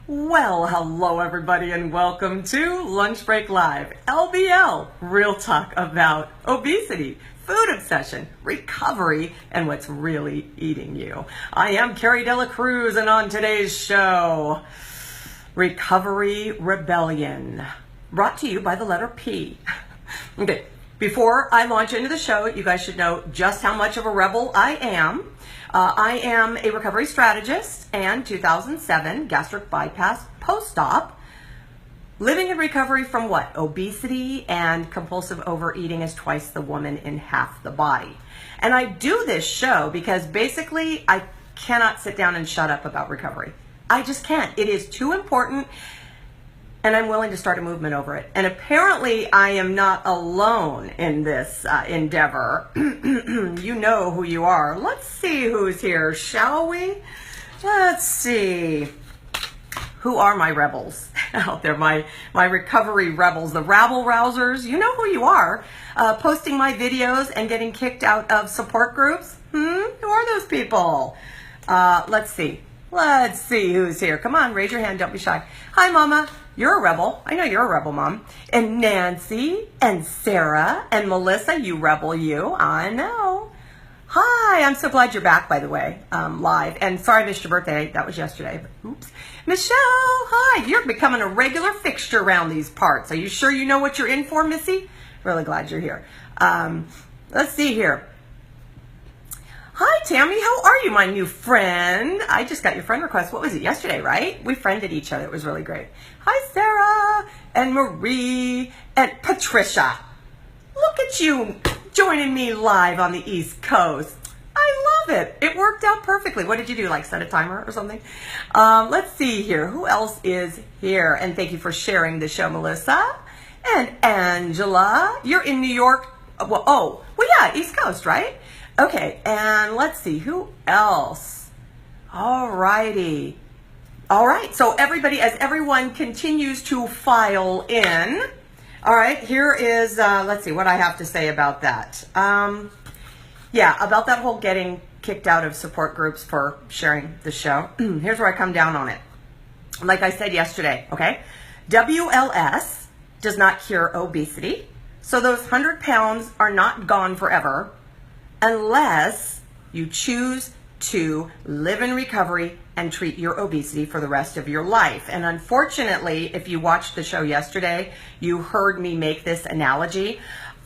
Well, hello everybody and welcome to Lunch Break Live, LBL, real talk about obesity, food obsession, recovery, and what's really eating you. I am Carrie Dela Cruz, and on today's show, Recovery Rebellion, brought to you by the letter P. Okay, before I launch into the show, you guys should know just how much of a rebel I am. I am a recovery strategist and 2007 gastric bypass post-op, living in recovery from what? Obesity and compulsive overeating as twice the woman in half the body. And I do this show because basically I cannot sit down and shut up about recovery. I just can't. It is too important, and I'm willing to start a movement over it. And apparently I am not alone in this endeavor. You know who you are. Let's see who's here, shall we? Let's see. Who are my rebels out there? My recovery rebels, the rabble rousers. You know who you are. Posting my videos and getting kicked out of support groups. Who are those people? Let's see. Let's see who's here. Come on, raise your hand. Don't be shy. Hi, Mama. You're a rebel. I know you're a rebel, Mom. And Nancy and Sarah and Melissa, you rebel, you. I know. Hi, I'm so glad you're back, by the way, live. And sorry I missed your birthday. That was yesterday. But, oops. Michelle, hi. You're becoming a regular fixture around these parts. Are you sure you know what you're in for, Missy? Really glad you're here. Let's see here. Hi, Tammy. How are you, my new friend? I just got your friend request. What was it, yesterday, right? We friended each other. It was really great. Hi, Sarah and Marie and Patricia. Look at you joining me live on the East Coast. I love it. It worked out perfectly. What did you do, like set a timer or something? Let's see here. Who else is here? And thank you for sharing the show, Melissa. And Angela. You're in New York. Well, yeah, East Coast, right? Okay, and let's see, who else? All righty. All right, so everybody, as everyone continues to file in, all right, here is, let's see what I have to say about that. Yeah, about that whole getting kicked out of support groups for sharing the show. Here's where I come down on it. Like I said yesterday, okay? WLS does not cure obesity, so those 100 pounds are not gone forever, unless you choose to live in recovery and treat your obesity for the rest of your life. And unfortunately, if you watched the show yesterday, you heard me make this analogy.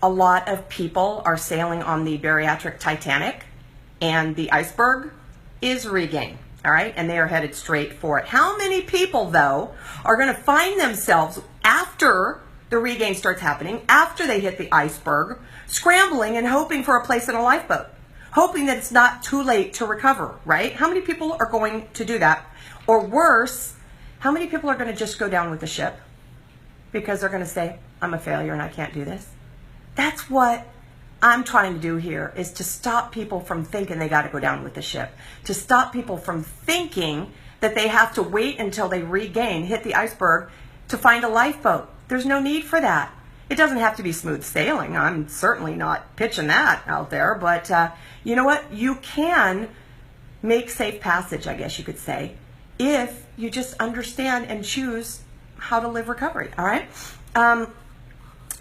A lot of people are sailing on the bariatric Titanic, and the iceberg is Regain, all right? And they are headed straight for it. How many people, though, are going to find themselves after the Regain starts happening, after they hit the iceberg, scrambling and hoping for a place in a lifeboat, hoping that it's not too late to recover, right? How many people are going to do that? Or worse, how many people are going to just go down with the ship because they're going to say, I'm a failure and I can't do this? That's what I'm trying to do here, is to stop people from thinking they got to go down with the ship, to stop people from thinking that they have to wait until they regain, hit the iceberg, to find a lifeboat. There's no need for that. It doesn't have to be smooth sailing. I'm certainly not pitching that out there, but you know what? You can make safe passage, I guess you could say, if you just understand and choose how to live recovery, all right?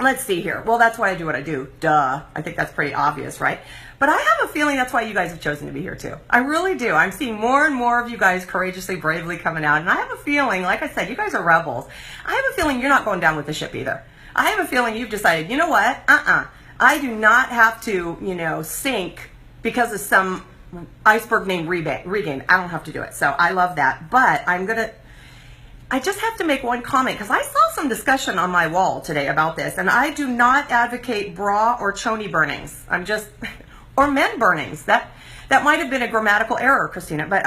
Let's see here. Well, that's why I do what I do. Duh. I think that's pretty obvious, right? But I have a feeling that's why you guys have chosen to be here too. I really do. I'm seeing more and more of you guys courageously, bravely coming out. And I have a feeling, like I said, you guys are rebels. I have a feeling you're not going down with the ship either. I have a feeling you've decided, you know what? I do not have to, sink because of some iceberg named Regain. I don't have to do it. So I love that. But I just have to make one comment, because I saw some discussion on my wall today about this, and I do not advocate bra or choni burnings. Or men burnings. That might have been a grammatical error, Christina. But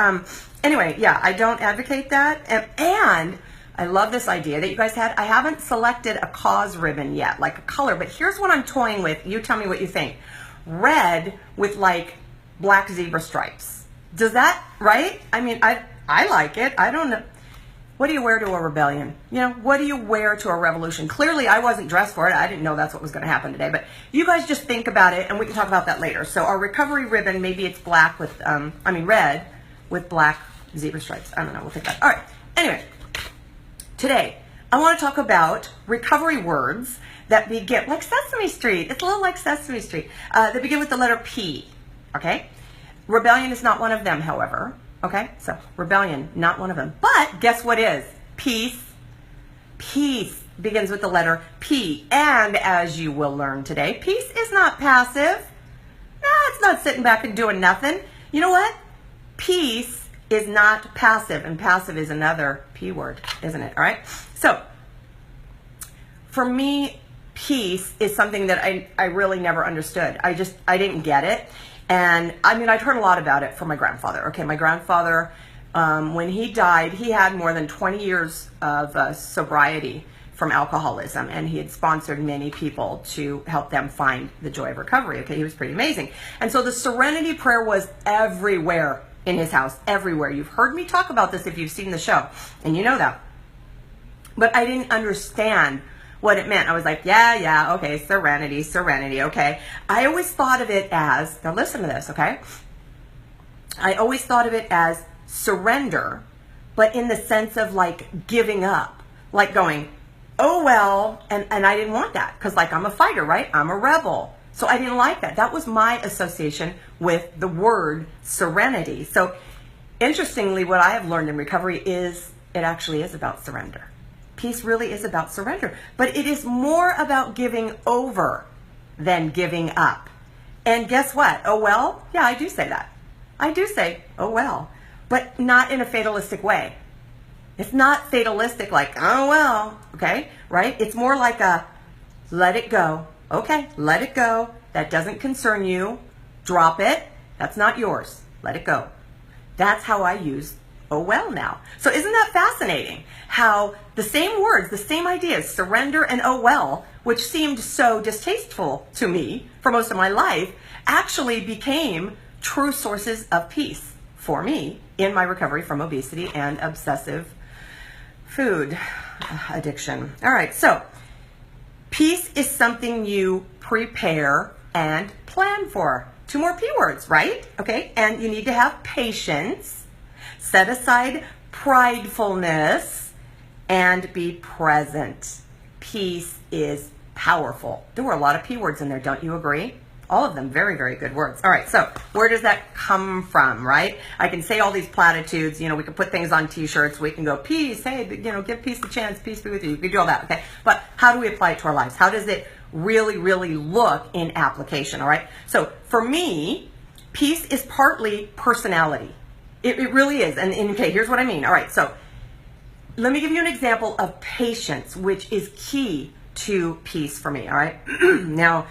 anyway, yeah, I don't advocate that. And I love this idea that you guys had. I haven't selected a cause ribbon yet, like a color, but here's what I'm toying with. You tell me what you think. Red with like black zebra stripes. Does that, right? I mean, I like it. I don't know. What do you wear to a rebellion? What do you wear to a revolution? Clearly, I wasn't dressed for it. I didn't know that's what was going to happen today. But you guys just think about it, and we can talk about that later. So our recovery ribbon, maybe it's black with, red with black zebra stripes. I don't know. We'll think about it. All right. Anyway, today I want to talk about recovery words that begin, like Sesame Street. It's a little like Sesame Street. That begin with the letter P, okay? Rebellion is not one of them, however, okay? So rebellion, not one of them. But guess what is? Peace. Peace begins with the letter P. And as you will learn today, peace is not passive. No, it's not sitting back and doing nothing. You know what? Peace is not passive, and passive is another P word, isn't it? All right? So for me, peace is something that I really never understood. I didn't get it. And I mean, I'd heard a lot about it from my grandfather. Okay, my grandfather, when he died, he had more than 20 years of sobriety from alcoholism, and he had sponsored many people to help them find the joy of recovery. Okay, he was pretty amazing. And so the serenity prayer was everywhere in his house, everywhere. You've heard me talk about this if you've seen the show, and you know that. But I didn't understand what it meant. I was like, yeah, okay, serenity, okay. I always thought of it as, now listen to this, okay? I always thought of it as surrender, but in the sense of like giving up, like going, oh well, and I didn't want that, because like I'm a fighter, right? I'm a rebel. So I didn't like that. That was my association with the word serenity. So interestingly, what I have learned in recovery is it actually is about surrender. Peace really is about surrender, but it is more about giving over than giving up. And guess what? Oh well, yeah, I do say that. I do say, oh well, but not in a fatalistic way. It's not fatalistic like, oh well, okay, right? It's more like a let it go. Okay, let it go. That doesn't concern you. Drop it. That's not yours. Let it go. That's how I use oh well now. So isn't that fascinating how the same words, the same ideas, surrender and oh well, which seemed so distasteful to me for most of my life, actually became true sources of peace for me in my recovery from obesity and obsessive food addiction. All right, so peace is something you prepare and plan for. 2 more P words, right? Okay, and you need to have patience. Set aside pridefulness and be present. Peace is powerful. There were a lot of P words in there, don't you agree? All of them very, very good words. All right, so where does that come from, right? I can say all these platitudes, you know, we can put things on t-shirts, we can go, peace, hey, you know, give peace a chance, peace be with you. You can do all that, okay? But how do we apply it to our lives? How does it really, really look in application, all right? So for me, peace is partly personality. It really is. And okay, here's what I mean. All right, so let me give you an example of patience, which is key to peace for me, all right? Now,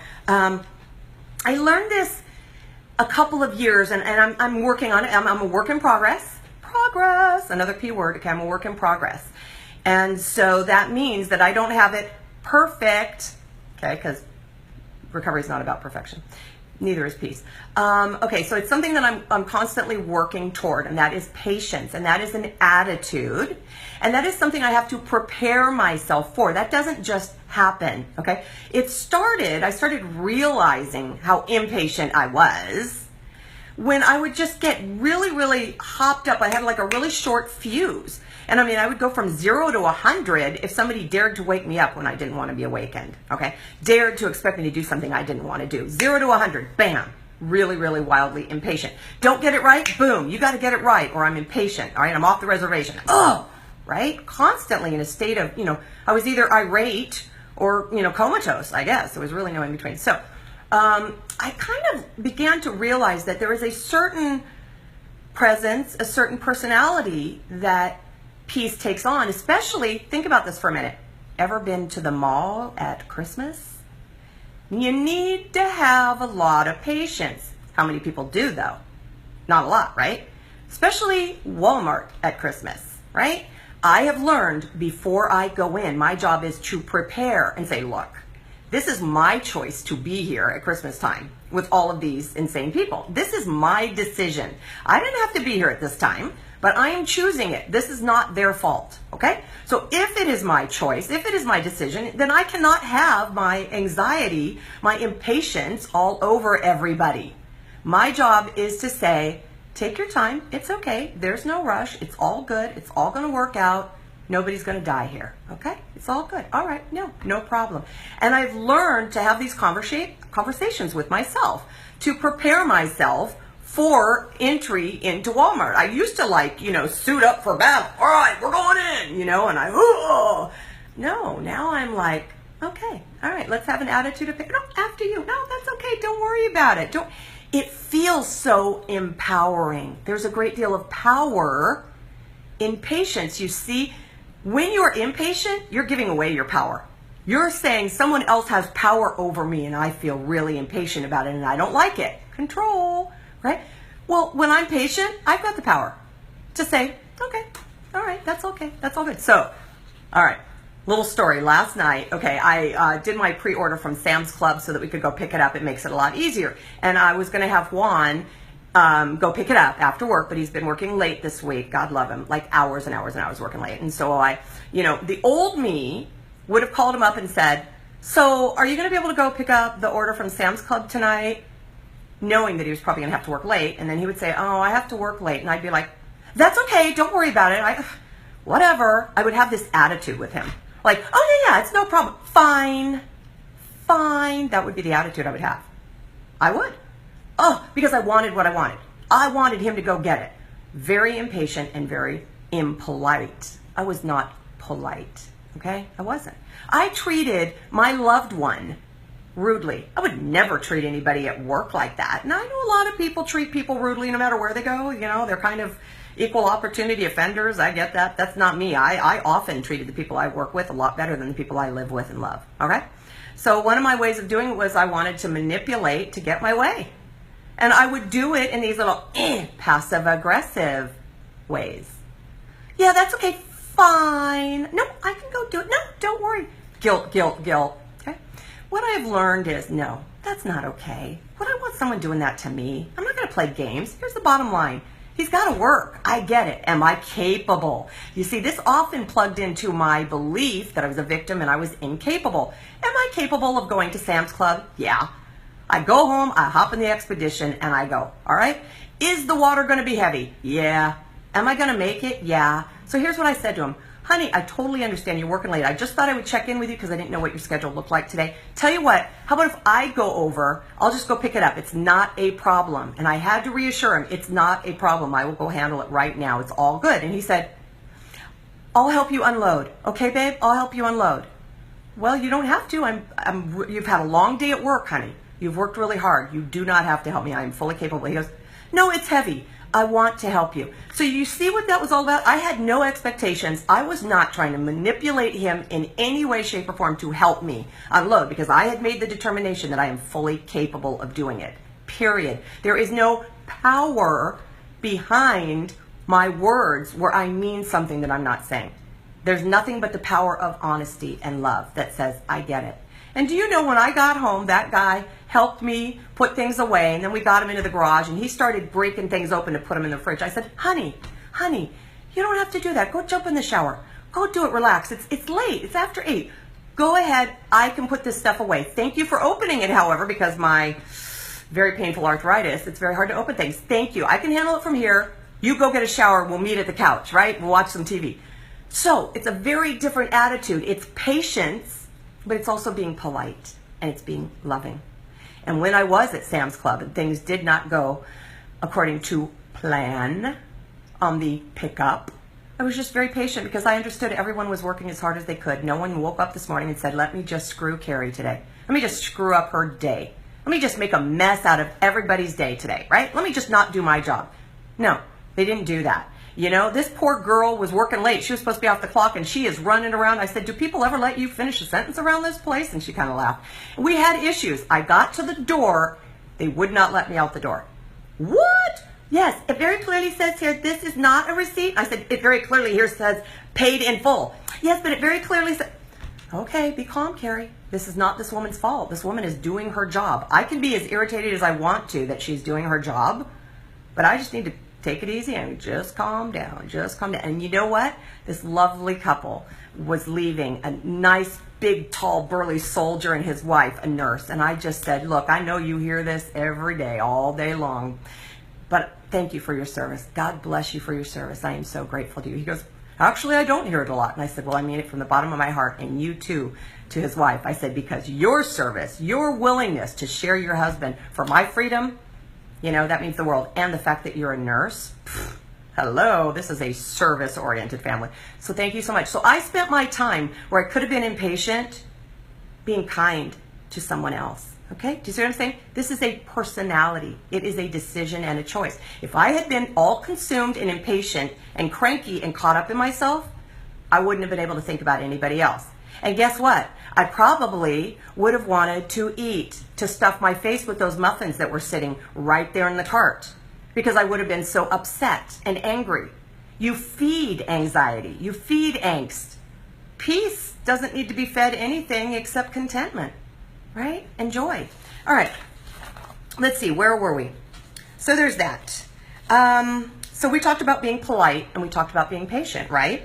I learned this a couple of years, and I'm working on it. I'm a work in progress. Progress, another P word. Okay, I'm a work in progress. And so that means that I don't have it perfect, okay, because recovery is not about perfection. Neither is peace. Okay, so it's something that I'm constantly working toward, and that is patience, and that is an attitude, and that is something I have to prepare myself for. That doesn't just happen, okay? I started realizing how impatient I was when I would just get really, really hopped up. I had like a really short fuse. And I mean, I would go from 0 to 100 if somebody dared to wake me up when I didn't want to be awakened, okay? Dared to expect me to do something I didn't want to do. 0 to 100, bam. Really, really wildly impatient. Don't get it right? Boom. You got to get it right, or I'm impatient, all right? I'm off the reservation. Oh, right? Constantly in a state of, you know, I was either irate or, you know, comatose, I guess. There was really no in between. So I kind of began to realize that there is a certain presence, a certain personality that peace takes on, especially, think about this for a minute. Ever been to the mall at Christmas? You need to have a lot of patience. How many people do, though? Not a lot, right? Especially Walmart at Christmas, right? I have learned before I go in, my job is to prepare and say, look, this is my choice to be here at Christmas time with all of these insane people. This is my decision. I didn't have to be here at this time, but I am choosing it. This is not their fault, okay? So if it is my choice, if it is my decision, then I cannot have my anxiety, my impatience all over everybody. My job is to say, take your time. It's okay. There's no rush. It's all good. It's all going to work out. Nobody's going to die here. Okay? It's all good. All right. No problem. And I've learned to have these conversations with myself to prepare myself for entry into Walmart. I used to suit up for battle. All right, we're going in, and no, now I'm like, okay, all right, let's have an attitude of, no, after you. No, that's okay. Don't worry about it. It feels so empowering. There's a great deal of power in patience. You see, when you're impatient, you're giving away your power. You're saying someone else has power over me and I feel really impatient about it and I don't like it. Control. Right? Well, when I'm patient, I've got the power to say, okay, all right, that's okay, that's all good. So, all right, little story. Last night, okay, I did my pre-order from Sam's Club so that we could go pick it up. It makes it a lot easier. And I was going to have Juan go pick it up after work, but he's been working late this week. God love him, like hours and hours and hours working late. And so the old me would have called him up and said, so are you going to be able to go pick up the order from Sam's Club tonight? Knowing that he was probably going to have to work late. And then he would say, oh, I have to work late. And I'd be like, that's okay. Don't worry about it. Whatever. I would have this attitude with him. Like, oh, yeah, it's no problem. Fine. That would be the attitude I would have. I would. Oh, because I wanted what I wanted. I wanted him to go get it. Very impatient and very impolite. I was not polite. Okay? I wasn't. I treated my loved one rudely. I would never treat anybody at work like that. And I know a lot of people treat people rudely no matter where they go. They're kind of equal opportunity offenders. I get that. That's not me. I often treated the people I work with a lot better than the people I live with and love. Okay? So one of my ways of doing it was I wanted to manipulate to get my way. And I would do it in these little passive aggressive ways. Yeah, that's okay. Fine. No, I can go do it. No, don't worry. Guilt. Okay? What I've learned is, no, that's not okay. Would I want someone doing that to me? I'm not going to play games. Here's the bottom line. He's got to work. I get it. Am I capable? You see, this often plugged into my belief that I was a victim and I was incapable. Am I capable of going to Sam's Club? Yeah. I go home, I hop in the Expedition, and I go. All right? Is the water going to be heavy? Yeah. Am I going to make it? Yeah. So here's what I said to him. Honey, I totally understand you're working late. I just thought I would check in with you because I didn't know what your schedule looked like today. Tell you what, how about if I go over, I'll just go pick it up. It's not a problem. And I had to reassure him, it's not a problem. I will go handle it right now. It's all good. And he said, I'll help you unload. Okay, babe, I'll help you unload. Well, you don't have to. You've had a long day at work, honey. You've worked really hard. You do not have to help me. I am fully capable. He goes, no, it's heavy. I want to help you. So you see what that was all about? I had no expectations. I was not trying to manipulate him in any way, shape, or form to help me unload because I had made the determination that I am fully capable of doing it. Period. There is no power behind my words where I mean something that I'm not saying. There's nothing but the power of honesty and love that says, I get it. And do you know when I got home, that guy helped me put things away, and then we got him into the garage, and he started breaking things open to put them in the fridge. I said, honey, you don't have to do that. Go jump in the shower. Go do it. Relax. It's late. It's after 8. Go ahead. I can put this stuff away. Thank you for opening it, however, because my very painful arthritis, it's very hard to open things. Thank you. I can handle it from here. You go get a shower. We'll meet at the couch, right? We'll watch some TV. So it's a very different attitude. It's patience, but it's also being polite, and it's being loving. And when I was at Sam's Club and things did not go according to plan on the pickup, I was just very patient because I understood everyone was working as hard as they could. No one woke up this morning and said, let me just screw Carrie today. Let me just screw up her day. Let me just make a mess out of everybody's day today, right? Let me just not do my job. No, they didn't do that. You know, this poor girl was working late. She was supposed to be off the clock, and she is running around. I said, do people ever let you finish a sentence around this place? And she kind of laughed. We had issues. I got to the door. They would not let me out the door. What? Yes, it very clearly says here, this is not a receipt. I said, it very clearly here says paid in full. Yes, but it very clearly says, okay, be calm, Carrie. This is not this woman's fault. This woman is doing her job. I can be as irritated as I want to that she's doing her job, but I just need to take it easy and just calm down, just calm down. And you know what? This lovely couple was leaving, a nice, big, tall, burly soldier and his wife, a nurse. And I just said, look, I know you hear this every day, all day long, but thank you for your service. God bless you for your service. I am so grateful to you. He goes, Actually, I don't hear it a lot. And I said, well, I mean it from the bottom of my heart, and you too, to his wife. I said, because your service, your willingness to share your husband for my freedom, that means the world. And the fact that you're a nurse, hello, this is a service-oriented family. So thank you so much. So I spent my time where I could have been impatient, being kind to someone else. Okay, do you see what I'm saying? This is a personality. It is a decision and a choice. If I had been all consumed and impatient and cranky and caught up in myself, I wouldn't have been able to think about anybody else. And guess what? I probably would have wanted to eat, to stuff my face with those muffins that were sitting right there in the cart, because I would have been so upset and angry. You feed anxiety. You feed angst. Peace doesn't need to be fed anything except contentment. Right? And joy. All right. Let's see. Where were we? So there's that. So we talked about being polite and we talked about being patient, right?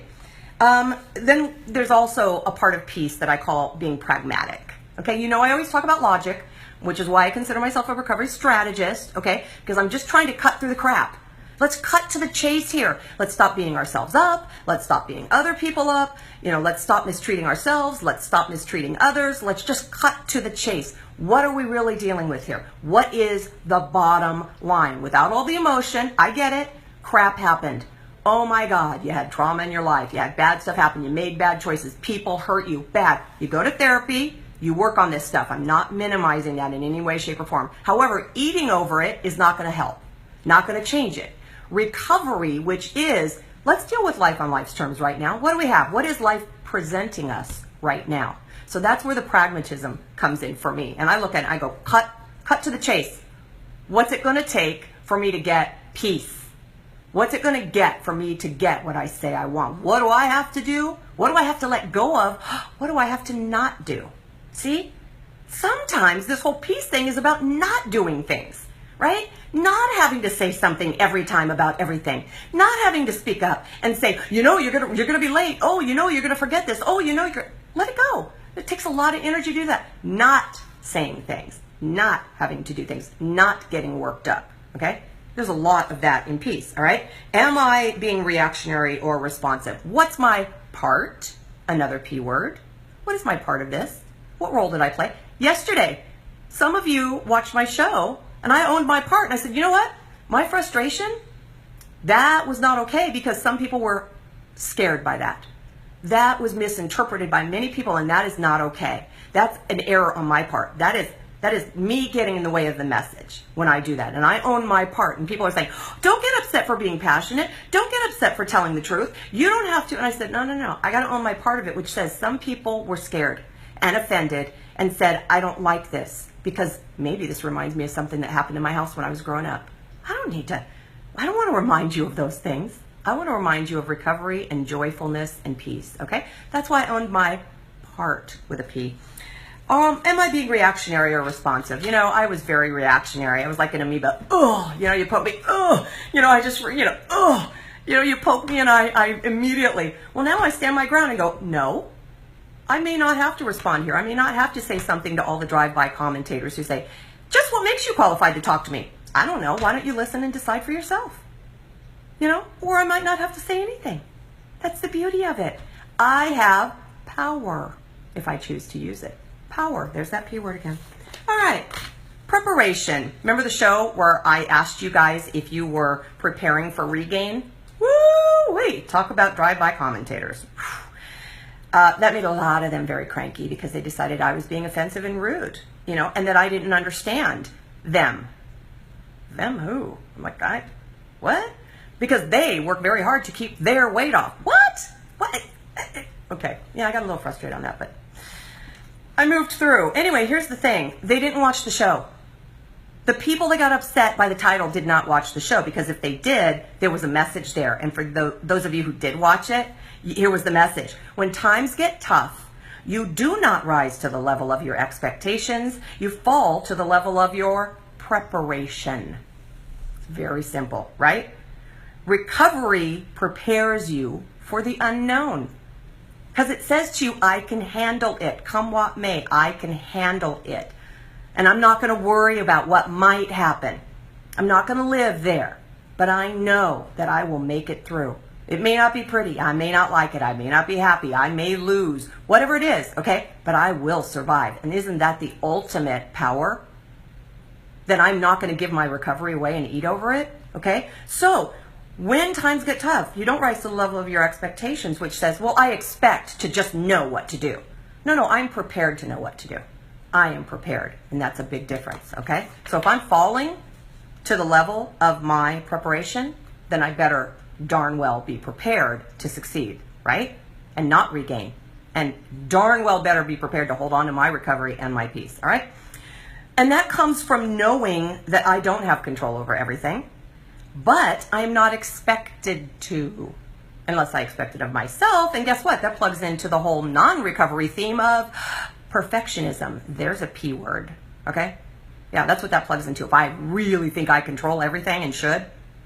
Then there's also a part of peace that I call being pragmatic. Okay. I always talk about logic, which is why I consider myself a recovery strategist. Okay. Because I'm just trying to cut through the crap. Let's cut to the chase here. Let's stop beating ourselves up. Let's stop beating other people up. Let's stop mistreating ourselves. Let's stop mistreating others. Let's just cut to the chase. What are we really dealing with here? What is the bottom line? Without all the emotion, I get it. Crap happened. Oh my God, you had trauma in your life. You had bad stuff happen. You made bad choices. People hurt you. Bad. You go to therapy. You work on this stuff. I'm not minimizing that in any way, shape, or form. However, eating over it is not going to help. Not going to change it. Recovery, which is, let's deal with life on life's terms right now. What do we have? What is life presenting us right now? So that's where the pragmatism comes in for me. And I look at it, I go, cut to the chase. What's it going to take for me to get peace? What's it going to get for me to get what I say I want? What do I have to do? What do I have to let go of? What do I have to not do? See? Sometimes this whole peace thing is about not doing things. Right? Not having to say something every time about everything. Not having to speak up and say, you're gonna be late. Oh, you're gonna forget this. Oh, let it go. It takes a lot of energy to do that. Not saying things, not having to do things, not getting worked up. Okay? There's a lot of that in peace. All right? Am I being reactionary or responsive? What's my part? Another P word. What is my part of this? What role did I play? Yesterday, some of you watched my show. And I owned my part. And I said, you know what? My frustration, that was not okay because some people were scared by that. That was misinterpreted by many people, and that is not okay. That's an error on my part. That is me getting in the way of the message when I do that. And I own my part. And people are saying, don't get upset for being passionate. Don't get upset for telling the truth. You don't have to. And I said, no. I got to own my part of it, which says some people were scared and offended and said, I don't like this. Because maybe this reminds me of something that happened in my house when I was growing up. I don't want to remind you of those things. I want to remind you of recovery and joyfulness and peace, okay? That's why I owned my part with a P. Am I being reactionary or responsive? I was very reactionary. I was like an amoeba. You poke me. You poke me and I immediately. Well, now I stand my ground and go, no. I may not have to respond here. I may not have to say something to all the drive-by commentators who say, just what makes you qualified to talk to me? I don't know. Why don't you listen and decide for yourself? Or I might not have to say anything. That's the beauty of it. I have power if I choose to use it. Power. There's that P word again. All right. Preparation. Remember the show where I asked you guys if you were preparing for regain? Woo-wee. Talk about drive-by commentators. That made a lot of them very cranky because they decided I was being offensive and rude, and that I didn't understand them. Them who? I'm like, what? Because they work very hard to keep their weight off. What? Okay. Yeah, I got a little frustrated on that, but I moved through. Anyway, here's the thing. They didn't watch the show. The people that got upset by the title did not watch the show because if they did, there was a message there. And for those of you who did watch it, here was the message. When times get tough, you do not rise to the level of your expectations. You fall to the level of your preparation. It's very simple, right? Recovery prepares you for the unknown. Because it says to you, I can handle it. Come what may, I can handle it. And I'm not going to worry about what might happen. I'm not going to live there. But I know that I will make it through. It may not be pretty. I may not like it. I may not be happy. I may lose. Whatever it is, okay? But I will survive. And isn't that the ultimate power? Then I'm not going to give my recovery away and eat over it, okay? So when times get tough, you don't rise to the level of your expectations, which says, well, I expect to just know what to do. No, I'm prepared to know what to do. I am prepared, and that's a big difference, okay? So if I'm falling to the level of my preparation, then I better darn well be prepared to succeed, right? And not regain. And darn well better be prepared to hold on to my recovery and my peace, all right? And that comes from knowing that I don't have control over everything, but I am not expected to, unless I expect it of myself. And guess what? That plugs into the whole non-recovery theme of perfectionism. There's a P word, okay? Yeah, that's what that plugs into. If I really think I control everything and should,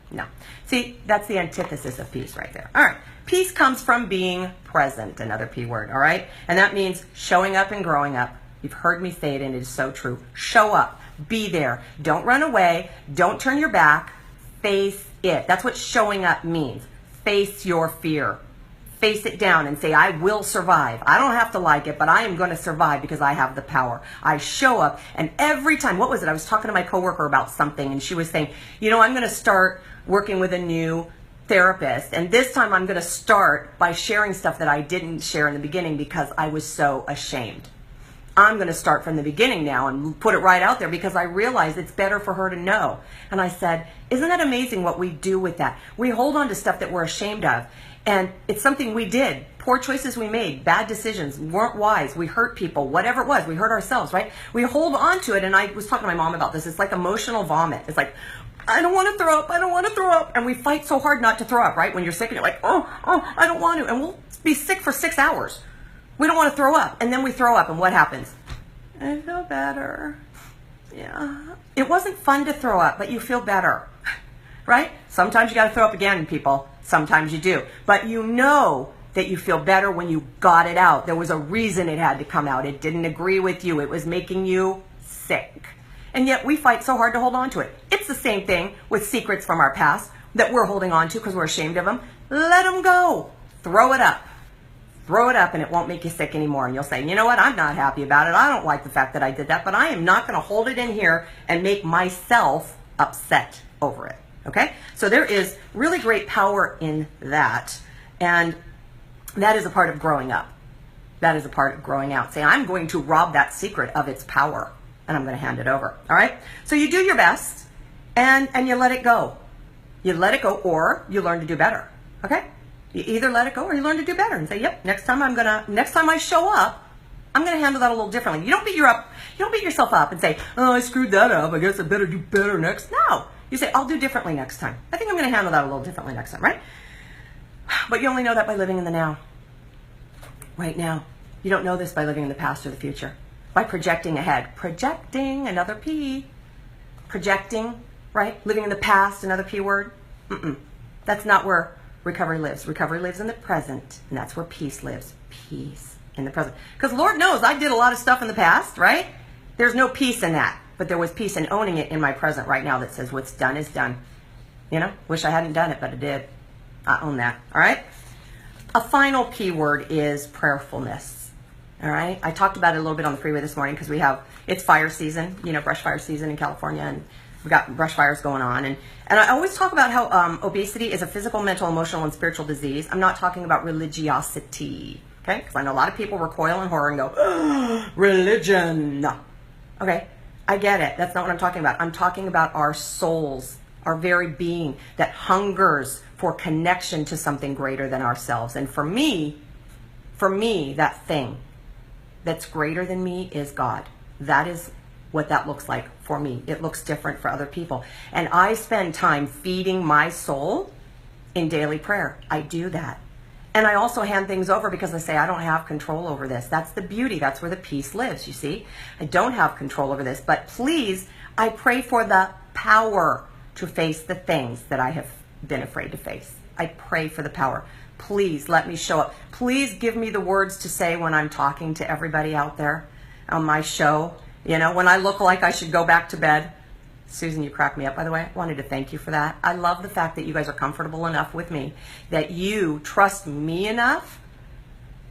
no. See, that's the antithesis of peace right there. All right, peace comes from being present, another P word, all right? And that means showing up and growing up. You've heard me say it, and it is so true. Show up, be there. Don't run away, don't turn your back, face it. That's what showing up means. Face your fear. Face it down and say, I will survive. I don't have to like it, but I am going to survive because I have the power. I show up, and every time, what was it? I was talking to my coworker about something, and she was saying, you know, I'm going to start working with a new therapist, and this time I'm going to start by sharing stuff that I didn't share in the beginning because I was so ashamed. I'm going to start from the beginning now and put it right out there because I realized it's better for her to know. And I said, isn't that amazing what we do with that? We hold on to stuff that we're ashamed of. And it's something we did, poor choices we made, bad decisions, weren't wise, we hurt people, whatever it was, we hurt ourselves, right? We hold on to it, and I was talking to my mom about this. It's like emotional vomit. It's like, I don't want to throw up, I don't want to throw up. And we fight so hard not to throw up, right? When you're sick and you're like, oh, I don't want to. And we'll be sick for 6 hours. We don't want to throw up. And then we throw up, and what happens? I feel better. Yeah. It wasn't fun to throw up, but you feel better, right? Sometimes you got to throw up again, people. Sometimes you do. But you know that you feel better when you got it out. There was a reason it had to come out. It didn't agree with you. It was making you sick. And yet we fight so hard to hold on to it. It's the same thing with secrets from our past that we're holding on to because we're ashamed of them. Let them go. Throw it up. Throw it up, and it won't make you sick anymore. And you'll say, you know what? I'm not happy about it. I don't like the fact that I did that, but I am not going to hold it in here and make myself upset over it. Okay? So there is really great power in that. And that is a part of growing up. That is a part of growing out. Say, I'm going to rob that secret of its power, and I'm going to hand it over. All right? So you do your best, and you let it go. You let it go, or you learn to do better. Okay? You either let it go or you learn to do better and say, yep, next time I show up, I'm going to handle that a little differently. You don't beat yourself up and say, oh, I screwed that up. I guess I better do better next. No. You say, I'll do differently next time. I think I'm going to handle that a little differently next time, right? But you only know that by living in the now. Right now. You don't know this by living in the past or the future. By projecting ahead. Projecting, another P. Projecting, right? Living in the past, another P word. That's not where recovery lives. Recovery lives in the present, and that's where peace lives. Peace in the present. Because Lord knows I did a lot of stuff in the past, right? There's no peace in that, but there was peace in owning it in my present right now that says what's done is done. You know, wish I hadn't done it, but I did. I own that, all right? A final P word is prayerfulness, all right? I talked about it a little bit on the freeway this morning because it's fire season, you know, brush fire season in California, and we got brush fires going on. And I always talk about how obesity is a physical, mental, emotional, and spiritual disease. I'm not talking about religiosity, okay? Because I know a lot of people recoil in horror and go, oh, religion. Okay, I get it. That's not what I'm talking about. I'm talking about our souls, our very being that hungers for connection to something greater than ourselves. And for me, that thing that's greater than me is God. That is what that looks like for me. It looks different for other people. And I spend time feeding my soul in daily prayer. I do that. And I also hand things over because I say, I don't have control over this. That's the beauty. That's where the peace lives, you see. I don't have control over this. But please, I pray for the power to face the things that I have been afraid to face. I pray for the power. Please let me show up. Please give me the words to say when I'm talking to everybody out there on my show. You know, when I look like I should go back to bed, Susan, you crack me up, by the way. I wanted to thank you for that. I love the fact that you guys are comfortable enough with me, that you trust me enough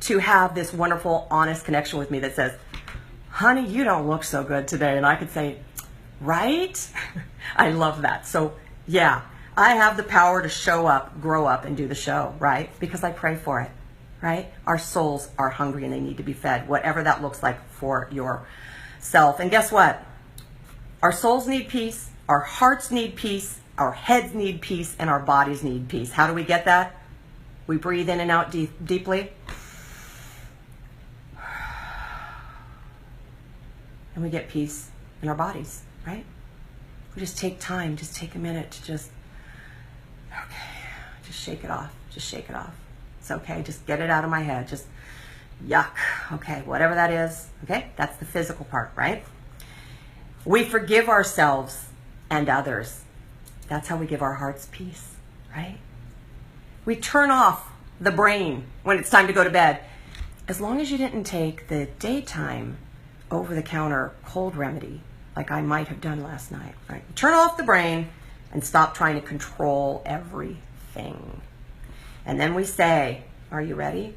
to have this wonderful, honest connection with me that says, honey, you don't look so good today. And I could say, right? I love that. So yeah, I have the power to show up, grow up, and do the show, right? Because I pray for it, right? Our souls are hungry and they need to be fed, whatever that looks like for yourself. And guess what? Our souls need peace, our hearts need peace, our heads need peace, and our bodies need peace. How do we get that? We breathe in and out deeply. And we get peace in our bodies, right? We just take time, just take a minute to just shake it off. Just shake it off. It's okay. Just get it out of my head. Just yuck. Okay, whatever that is. Okay, that's the physical part, right? We forgive ourselves and others. That's how we give our hearts peace, right? We turn off the brain when it's time to go to bed. As long as you didn't take the daytime over-the-counter cold remedy like I might have done last night, right? Turn off the brain and stop trying to control everything. And then we say, are you ready?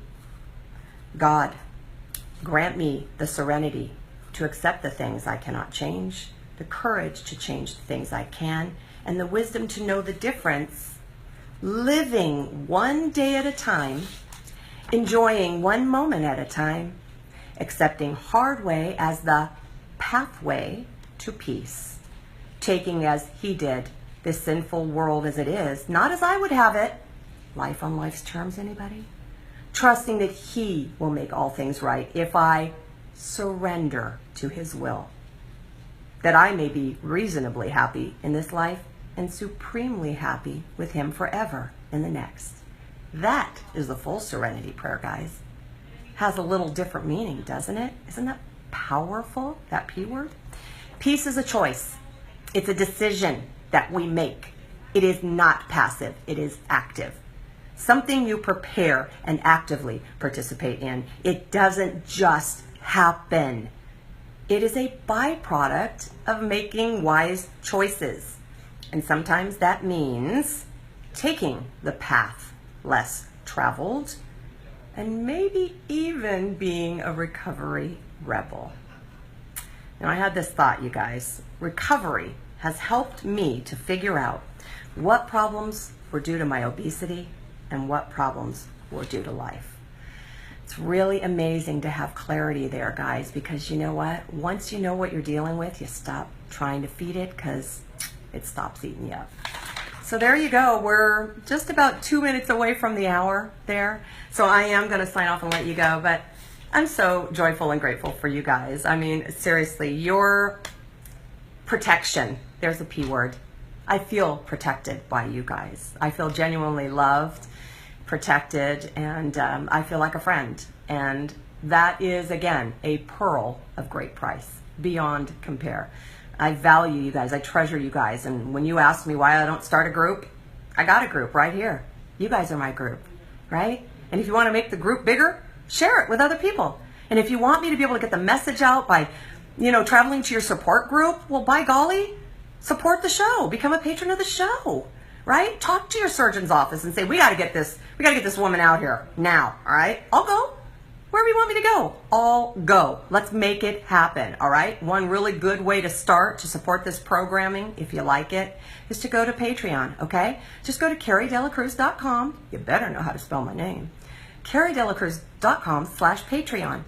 God, grant me the serenity to accept the things I cannot change, the courage to change the things I can, and the wisdom to know the difference, living one day at a time, enjoying one moment at a time, accepting hard way as the pathway to peace, taking as he did this sinful world as it is, not as I would have it, life on life's terms, anybody? Trusting that he will make all things right if I surrender to his will, that I may be reasonably happy in this life and supremely happy with him forever in the next. That is the full serenity prayer, guys. Has a little different meaning, doesn't it? Isn't that powerful, that P word? Peace is a choice. It's a decision that we make. It is not passive, it is active. Something you prepare and actively participate in. It doesn't just happen. It is a byproduct of making wise choices. And sometimes that means taking the path less traveled and maybe even being a recovery rebel. Now, I had this thought, you guys. Recovery has helped me to figure out what problems were due to my obesity and what problems were due to life. It's really amazing to have clarity there, guys, because you know what? Once you know what you're dealing with, you stop trying to feed it because it stops eating you up. So there you go. We're just about 2 minutes away from the hour there. So I am going to sign off and let you go, but I'm so joyful and grateful for you guys. I mean, seriously, your protection, there's a P word. I feel protected by you guys. I feel genuinely loved, protected, and I feel like a friend. And that is, again, a pearl of great price, beyond compare. I value you guys. I treasure you guys. And when you ask me why I don't start a group, I got a group right here. You guys are my group, right? And if you want to make the group bigger, share it with other people. And if you want me to be able to get the message out by, traveling to your support group, well, by golly, support the show. Become a patron of the show, right? Talk to your surgeon's office and say, we got to get this woman out here now, all right? I'll go. Wherever you want me to go, I'll go. Let's make it happen, all right? One really good way to start to support this programming, if you like it, is to go to Patreon, okay? Just go to CarrieDelacruz.com. You better know how to spell my name. CarrieDelacruz.com/Patreon.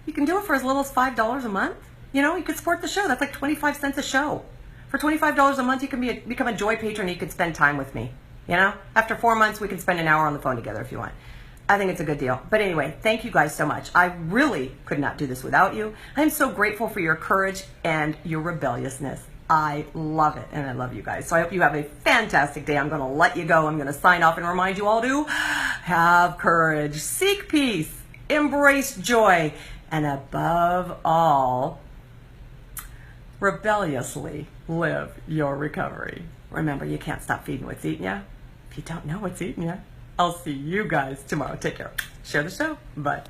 You can do it for as little as $5 a month. You could support the show. That's like 25 cents a show. For $25 a month, you can become a Joy patron. You could spend time with me. After 4 months, we can spend an hour on the phone together if you want. I think it's a good deal. But anyway, thank you guys so much. I really could not do this without you. I'm so grateful for your courage and your rebelliousness. I love it, and I love you guys. So I hope you have a fantastic day. I'm going to let you go. I'm going to sign off and remind you all to have courage, seek peace, embrace joy, and above all, rebelliously live your recovery. Remember, you can't stop feeding what's eating you if you don't know what's eating you. I'll see you guys tomorrow. Take care. Share the show. Bye.